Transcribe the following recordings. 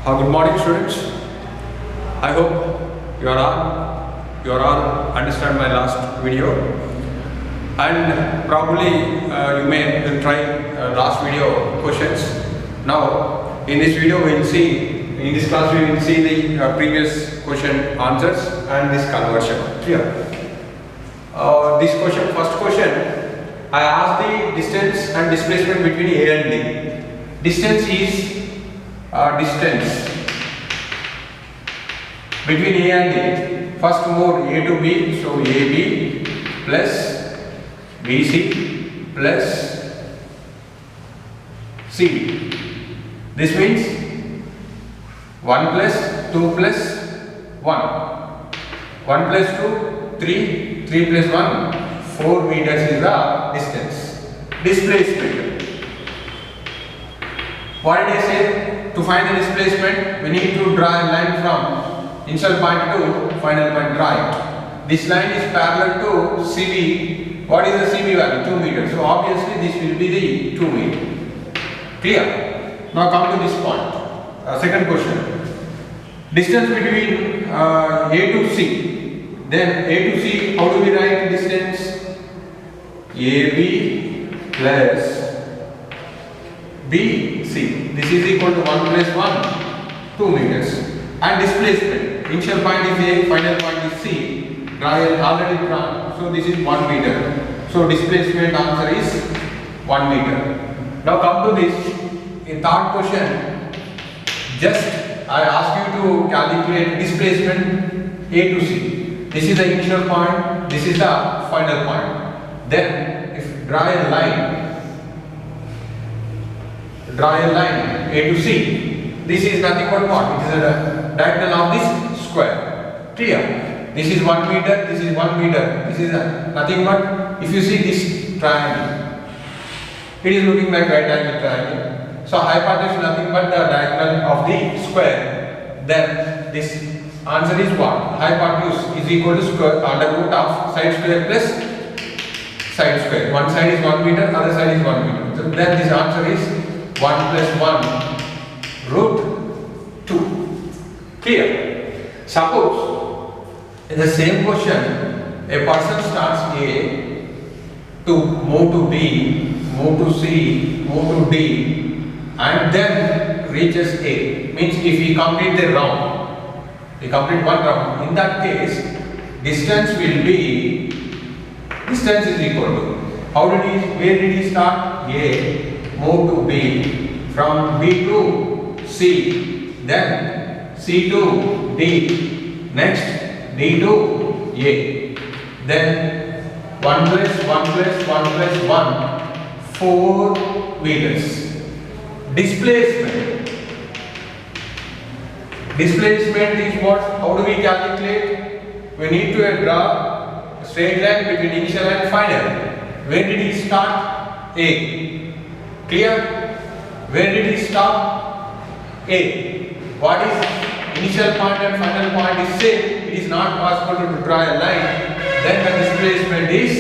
Good morning, students. I hope you all understand my last video, and probably you may try last video questions. Now, in this video, we will see in this class we will see the previous question answers and this conversion. Clear? First question, I asked the distance and displacement between A and D. Distance is distance between A and D. First move A to B, so AB plus BC plus CD. This means 1 plus 2 plus 1. 1 plus 2, 3, 3 plus 1, 4 meters is the distance. Displacement. What did I say? To find the displacement, we need to draw a line from initial point to final point, right? This line is parallel to CB. What is the CB value? 2 meters. So obviously this will be the 2 meter. Clear? Now come to this point. Second question. Distance between A to C. Then A to C, how do we write distance? AB plus BC. This is equal to 1 plus 1, 2 meters. And displacement. Initial point is A, final point is C. Already drawn. So this is 1 meter. So displacement answer is 1 meter. Now come to this. In third question, just I ask you to calculate displacement A to C. This is the initial point. This is the final point. Then if draw a line A to C. This is nothing but what? It is a diagonal of this square. Clear? This is 1 meter, this is 1 meter. This is nothing but, if you see this triangle, it is looking like right angle triangle. So hypotenuse is nothing but the diagonal of the square. Then this answer is what? Hypotenuse is equal to square under root of side square plus side square. One side is 1 meter, other side is 1 meter. So then this answer is 1 plus 1 root 2. Clear? Suppose in the same question a person starts A to move to B, move to C, move to D, and then reaches A. Means if he complete the round, he complete one round, in that case distance will be, distance is equal to, where did he start? A, move to B, from B to C, then C to D, next D to A, then 1 plus 1 plus 1 plus 1, 4 meters. Displacement. Displacement is what? How do we calculate? We need to draw a straight line between initial and final. Where did he start? A. Clear? Where did he stop? A. What is initial point and final point is same. It is not possible to draw a line. Then the displacement is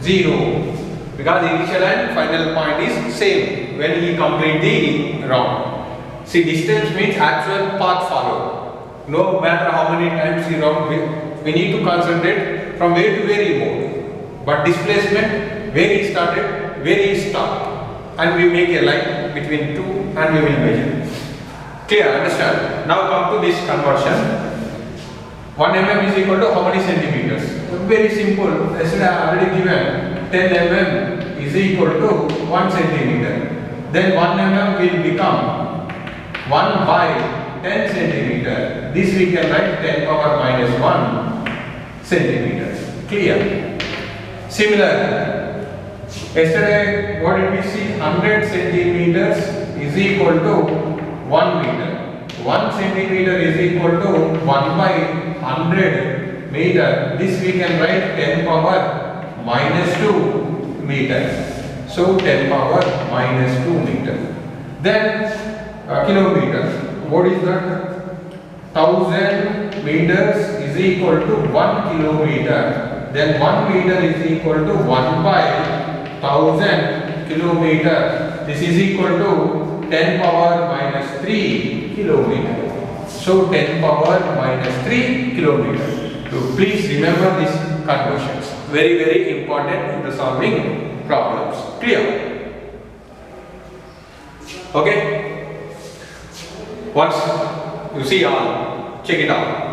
0. Because the initial and final point is same when he complete the round. See, distance means actual path followed. No matter how many times he round, we need to concentrate from where to where he moved. But displacement, where he started, where he stopped. And we make a line between two and we will measure. Clear? Understand? Now come to this conversion. 1 mm is equal to how many centimeters? Very simple. Yesterday I already given 10 mm is equal to 1 centimeter. Then 1 mm will become 1 by 10 centimeter. This we can write 10 power minus 1 centimeter. Clear? Similar. Yesterday what did we see? 100 centimeters is equal to 1 meter. 1 centimeter is equal to 1 by 100 meter. This we can write 10 power minus 2 meter. So 10 power minus 2 meter. Then kilometer. What is that? 1000 meters is equal to 1 kilometer. Then 1 meter is equal to 1 by 1000 kilometer. This is equal to 10 power minus 3 kilometer. So 10 power minus 3 kilometer. So please remember these conversions. Very, very important in the solving problems. Clear? Okay? Once you see all, check it out.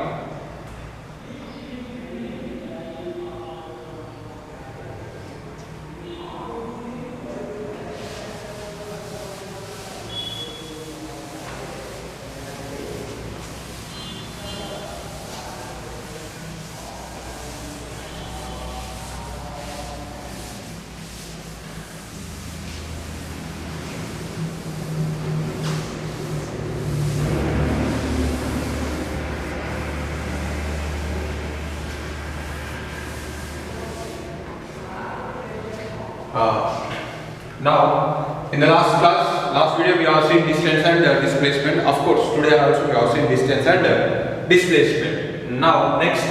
Now, in the last video we have seen distance and displacement. Of course, today also we have seen distance and displacement. Now, next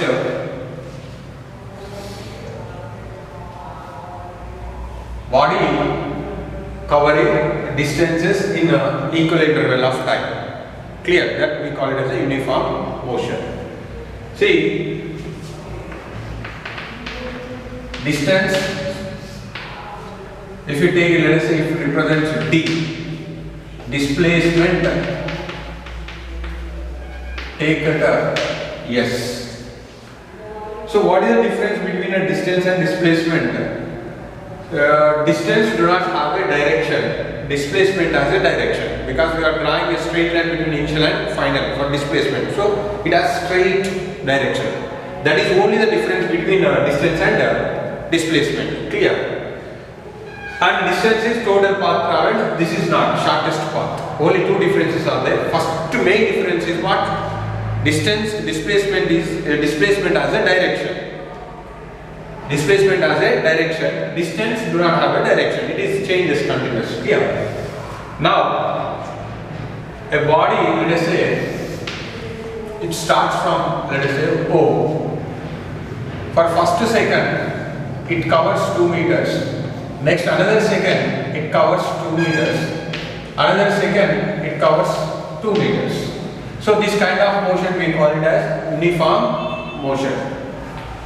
body covering distances in equal interval of time. Clear? That we call it as a uniform motion. See, distance. If you take, let us say, if it represents D, displacement, take it S. So what is the difference between a distance and displacement? Distance do not have a direction, displacement has a direction, because we are drawing a straight line between initial and final for displacement. So it has straight direction. That is only the difference between distance and displacement. Clear? And distance is total path traveled. This is not shortest path. Only two differences are there. First main difference is what? Distance, displacement is displacement as a direction. Displacement as a direction. Distance do not have a direction. It is changes continuously. Here. Now, a body, let us say, it starts from, let us say, O. For first second, it covers 2 meters. Next, another second, it covers 2 meters. Another second, it covers 2 meters. So this kind of motion we call it as uniform motion.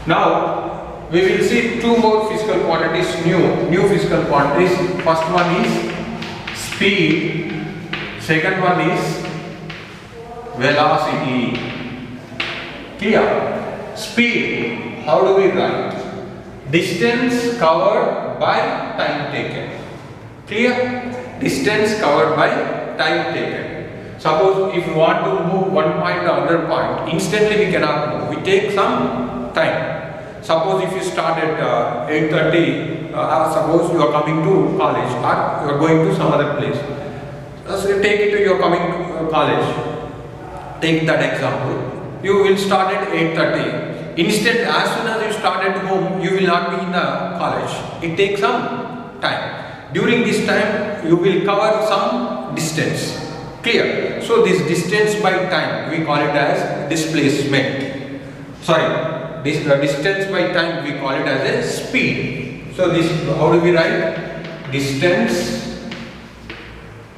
Now, we will see two more physical quantities, new physical quantities. First one is speed. Second one is velocity. Clear? Speed, how do we write? Distance covered by time taken. Clear? Distance covered by time taken. Suppose if you want to move one point to another point, instantly we cannot move. We take some time. Suppose if you start at 8:30, suppose you are coming to college or you are going to some other place. So you take it to your coming college. Take that example. You will start at 8:30. Instant, as soon as you start at home, you will not be in the college. It takes some time. During this time, you will cover some distance. Clear? So this distance by time, we call it as displacement. Sorry, this distance by time, we call it as a speed. So this, how do we write? Distance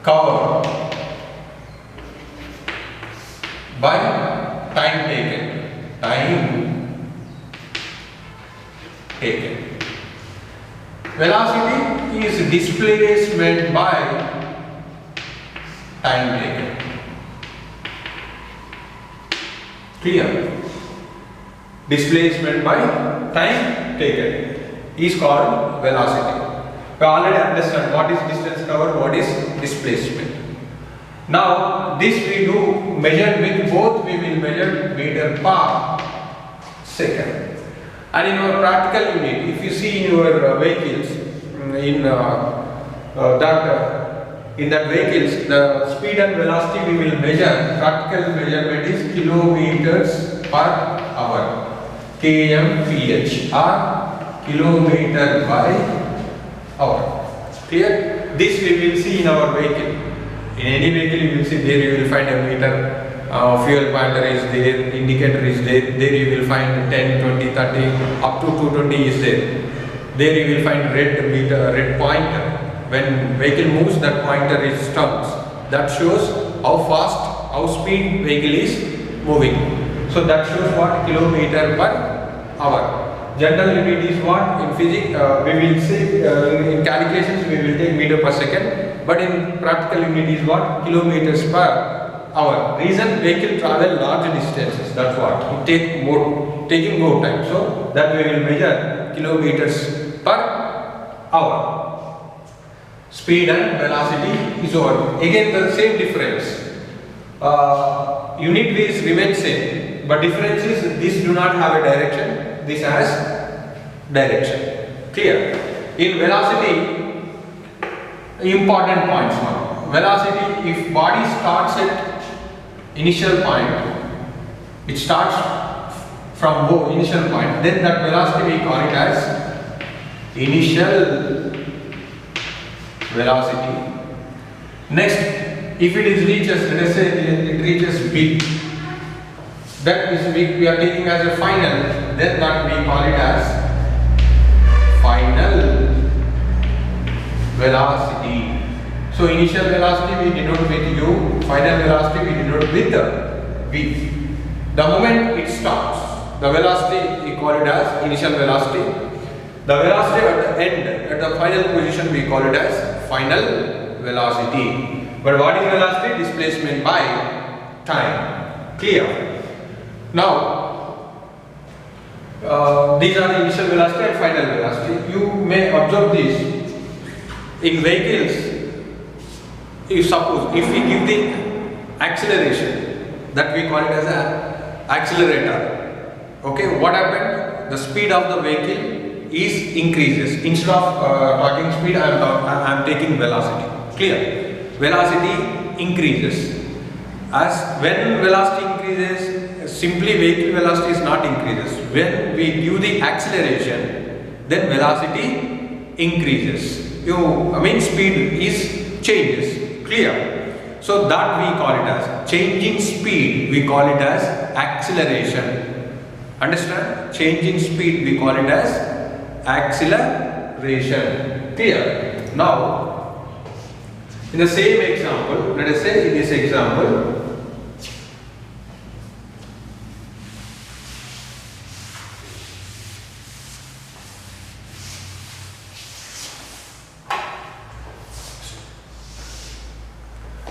covered by time taken. Time taken. Velocity is displacement by time taken. Clear? Displacement by time taken is called velocity. We already understand what is distance covered, what is displacement. Now this we do measure with both, we will measure meter per second. And in our practical unit, if you see in your vehicles, in that vehicles, the speed and velocity we will measure. Practical measurement is kilometers per hour, kmph, or kilometer by hour. Clear? This we will see in our vehicle. In any vehicle you will see there you will find a meter. Fuel pointer is there, indicator is there, there you will find 10, 20, 30, up to 220 is there. There you will find red pointer. When vehicle moves, that pointer is turns. That shows how fast how speed vehicle is moving. So that shows what? Kilometer per hour. General unit is what? In physics, we will see in calculations we will take meter per second, but in practical unit is what? Kilometers per hour. Reason, vehicle travel large distances. That's what it taking more time. So that we will measure kilometers per hour. Speed and velocity is over. Again the same difference. Unit ways remain same, but difference is this do not have a direction, this has direction. Clear? In velocity, important points now. Velocity, if body starts at initial point, it starts from initial point, then that velocity we call it as initial velocity. Next, if it is reaches, let us say it reaches B, that is we are taking as a final, then that we call it as final velocity. So initial velocity we denote with U, final velocity we denote with V. The moment it stops, the velocity we call it as initial velocity. The velocity at the end, at the final position, we call it as final velocity. But what is velocity? Displacement by time. Clear? Now, these are the initial velocity and final velocity. You may observe this in vehicles. If suppose if we give the acceleration, that we call it as an accelerator. Okay, what happened? The speed of the vehicle is increases. Instead of talking speed, I am taking velocity. Clear? Velocity increases. As when velocity increases, simply vehicle velocity is not increases. When we give the acceleration, then velocity increases. Speed is changes. Clear? So that we call it as change in speed. We call it as acceleration. Understand? Change in speed we call it as acceleration. Clear? Now, in the same example, let us say in this example,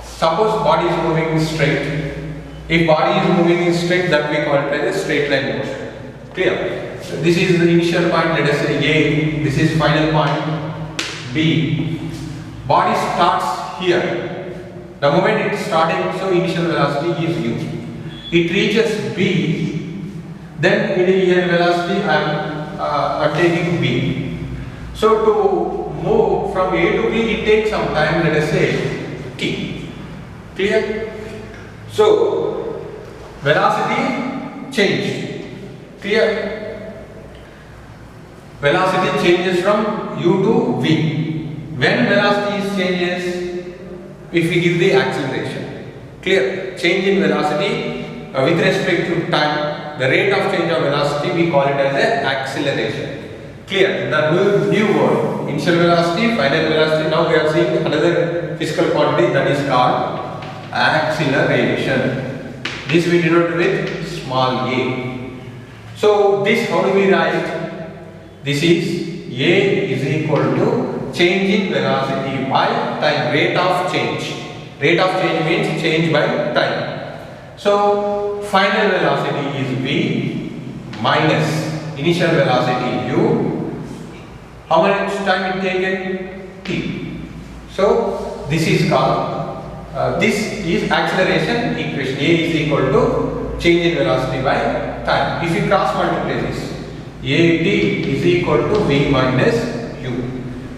suppose body is moving straight. If body is moving in straight, that we call it as a straight line motion. Clear? This is the initial point, let us say A, this is final point B. Body starts here. The moment it is starting, so initial velocity is U. It reaches B, then initial velocity I am taking B. So to move from A to B, it takes some time, let us say T. Clear? So velocity changed. Clear? Velocity changes from U to V. When velocity changes, if we give the acceleration. Clear? Change in velocity with respect to time, the rate of change of velocity we call it as an acceleration. Clear? The new word, initial velocity, final velocity. Now we are seeing another physical quantity that is called acceleration. This we denote with small a. So this how do we write? This is A is equal to change in velocity by time, rate of change. Rate of change means change by time. So final velocity is V minus initial velocity U. How much time it taken? T. So this is called, this is acceleration equation. A is equal to change in velocity by time. If you cross multiply this, AT is equal to V minus U.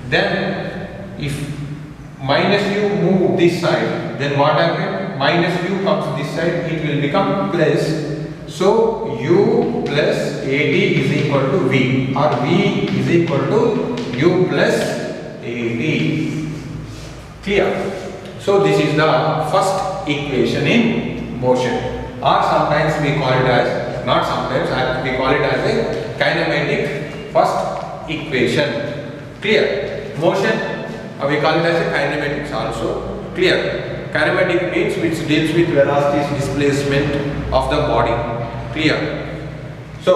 Then if minus U move this side, then what happens? Minus U comes this side, it will become plus. So U plus AT is equal to V, or V is equal to U plus AT. Clear? So this is the first equation in motion, or sometimes we call it as, not sometimes, we call it as a kinematic first equation. Clear? Motion, we call it as a kinematics also. Clear? Kinematic means which deals with velocity's displacement of the body. Clear? So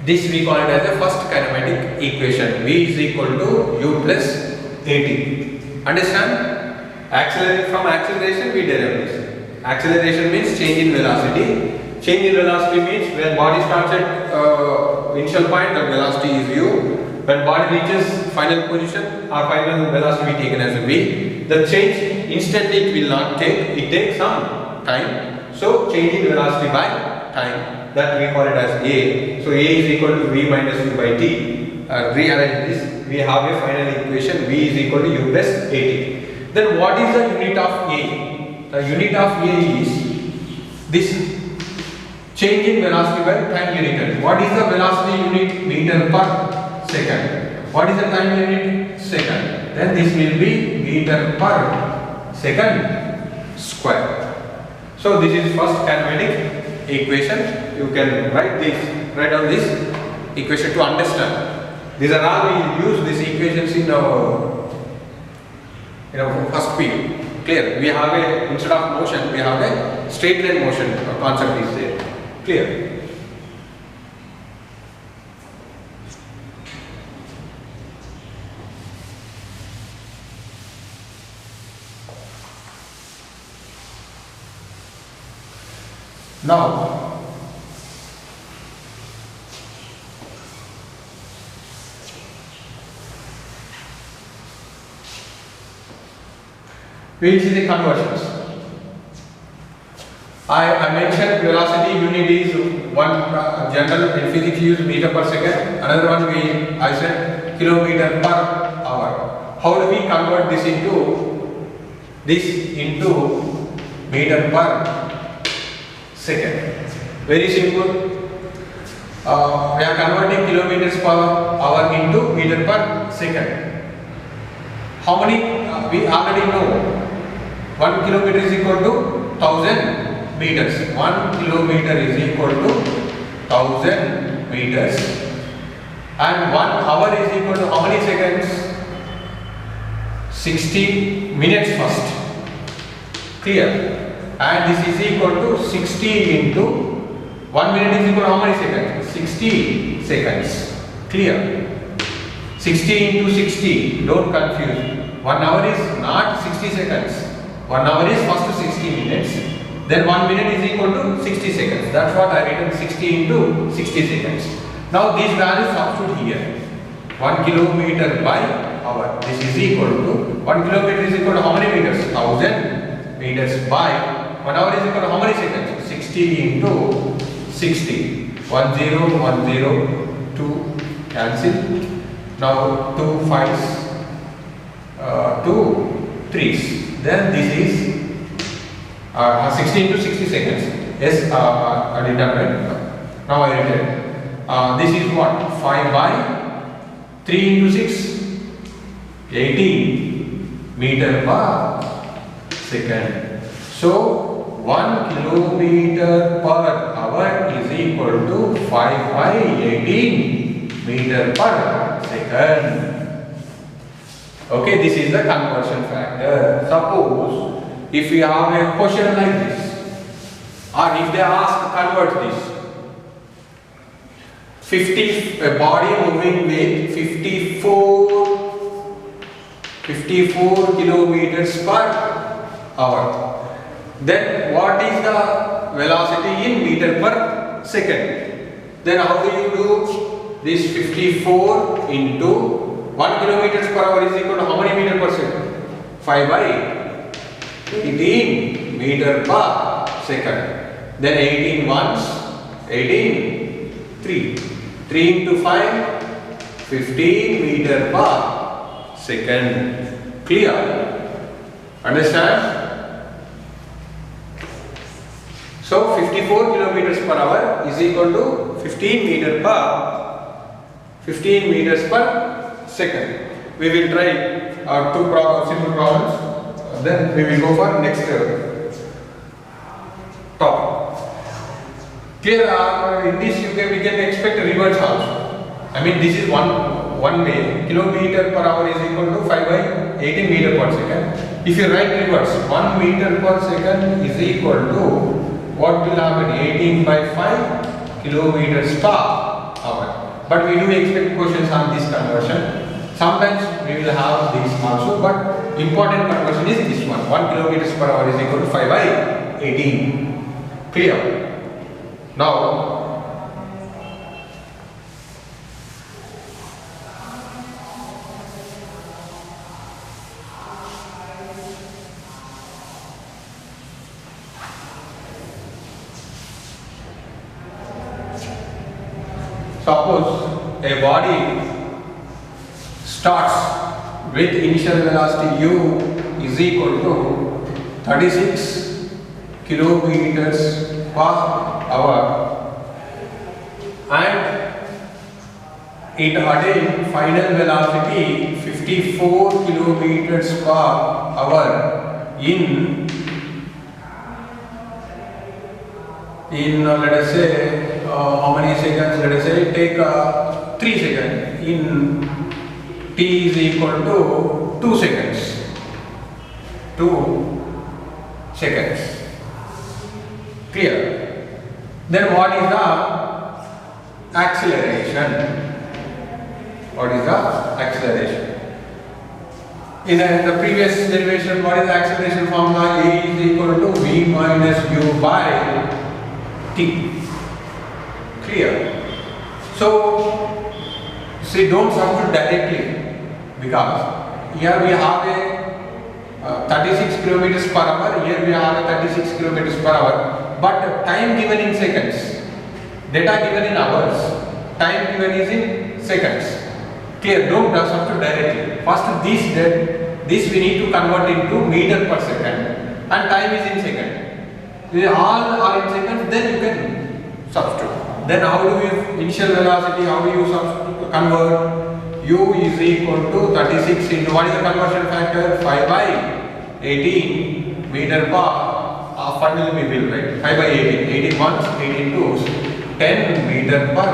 this we call it as the first kinematic equation. V is equal to u plus at. Understand? From acceleration we derive this. Acceleration means change in velocity. Change in velocity means when body starts at initial point, the velocity is u. When body reaches final position, our final velocity will be taken as a v. The change instantly it will not take. It takes some time. So change in velocity by time, that we call it as a. So a is equal to v minus u by t. Rearrange this. We have a final equation. V is equal to u plus at. Then what is the unit of a? The unit of a is this change in velocity by time unit. What is the velocity unit? Meter per second. What is the time unit? Second. Then this will be meter per second square. So this is first kinematic equation. You can write down this equation to understand. These are all we use these equations in our first period. Clear? We have a, instead of motion, we have a straight line motion concept is there. Clear? Now, we will see the conversions. I mentioned velocity unit is one general in physics use meter per second. Another one I said kilometer per hour. How do we convert this into meter per second? Very simple. We are converting kilometers per hour into meter per second. How many? We already know 1 kilometer is equal to 1000 meters. 1 kilometer is equal to 1000 meters. And 1 hour is equal to how many seconds? 60 minutes first. Clear? And this is equal to 60 into 1 minute is equal to how many seconds? 60 seconds. Clear? 60 into 60. Don't confuse. 1 hour is not 60 seconds. 1 hour is first 60 minutes. Then 1 minute is equal to 60 seconds. That's what I written 60 into 60 seconds. Now these values substitute here. 1 kilometer by hour. This is equal to 1 kilometer is equal to how many meters? 1000 meters by 1 hour is equal to how many seconds? 60 into 60. 1 0 1 0 2 cancel. Now 2 5s. 2 3s. Then this is 60 into 60 seconds. Yes, I did that right. Now I write this is what? 5 by 3 into 6. 18 meter per second. So 1 kilometer per hour is equal to 5 by 18 meter per second. Okay, this is the conversion factor. Suppose if we have a question like this, or if they ask convert this, 50 a body moving with 54 kilometers per hour. Then what is the velocity in meter per second? Then how do you do this? 54 into 1 kilometers per hour is equal to how many meter per second? 5 by 18 meter per second. Then 18 ones, 18, 3. 3 into 5, 15 meter per second. Clear? Understand? So 54 kilometers per hour is equal to 15 meters per second. We will try two simple problems. Then we will go for next topic. Clear? In this we can expect reverse also. I mean this is one way. Kilometer per hour is equal to 5 by 18 meter per second. If you write reverse, 1 meter per second is equal to what will happen? 18 by 5 kilometers per hour. But we do expect questions on this conversion. Sometimes we will have this also, but important conversion is this one. 1 kilometers per hour is equal to 5 by 18. Clear? Now, suppose a body starts with initial velocity u is equal to 36 kilometers per hour and it attained final velocity 54 kilometers per hour in let us say how many seconds? Let us say take 3 seconds. In t is equal to 2 seconds. 2 seconds. Clear? Then what is the acceleration? What is the acceleration? In the previous derivation, what is the acceleration formula? A is equal to v minus u by t. Clear? So, see, don't substitute directly because here we have a 36 kilometers per hour, here we have a 36 kilometers per hour, but time given in seconds, data given in hours, time given is in seconds. Clear? Don't substitute directly. First, this we need to convert into meter per second, and time is in second. They all are in seconds, then you can substitute. Then how do you initial velocity, how do you convert? U is equal to 36 into what is the conversion factor? 5 by 18 meter per finally we will write 5 by 18. 18 ones, 18 twos, 10 meter per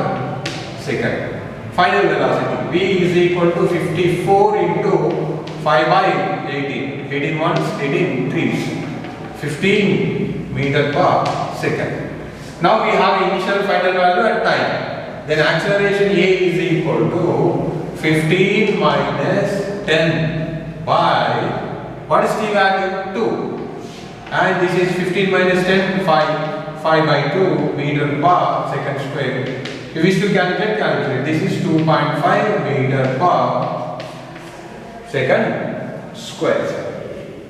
second. Final velocity V is equal to 54 into 5 by 18. 18 ones, 18 threes, 15 meter per second. Now we have initial final value and time. Then acceleration A is equal to 15 minus 10 by, what is t value? 2. And this is 15 minus 10, 5 by 2 meter per second square. If you wish to calculate. This is 2.5 meter per second square.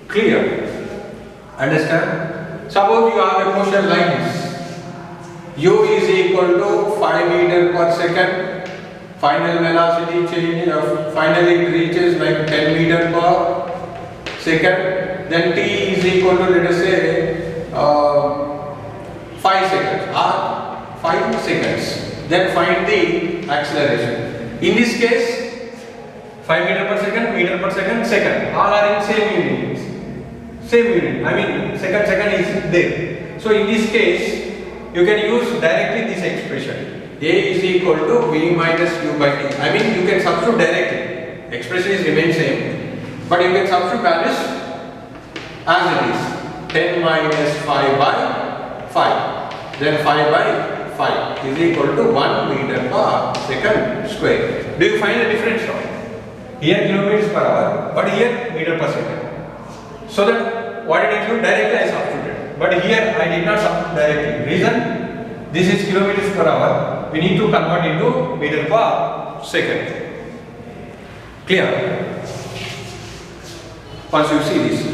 Clear? Understand? Suppose you have a motion like this. U is equal to 5 meter per second. Final velocity change finally it reaches like 10 meter per second. Then t is equal to, let us say 5 seconds or 5 seconds. Then find the acceleration. In this case, 5 meter per second, second. All are in same units. Same unit. I mean, second is there. So in this case, you can use directly this expression. A is equal to V minus U by T. I mean, you can substitute directly. Expression is remain same, but you can substitute values as it is. 10 minus 5 by 5. Then 5 by 5 is equal to 1 meter per second square. Do you find the difference now? Here kilometers per hour, but here meter per second. So that what did I do? Directly I substituted. But here I did not substitute directly. Reason? This is kilometers per hour. We need to convert into meter per second. Clear? Once you see this.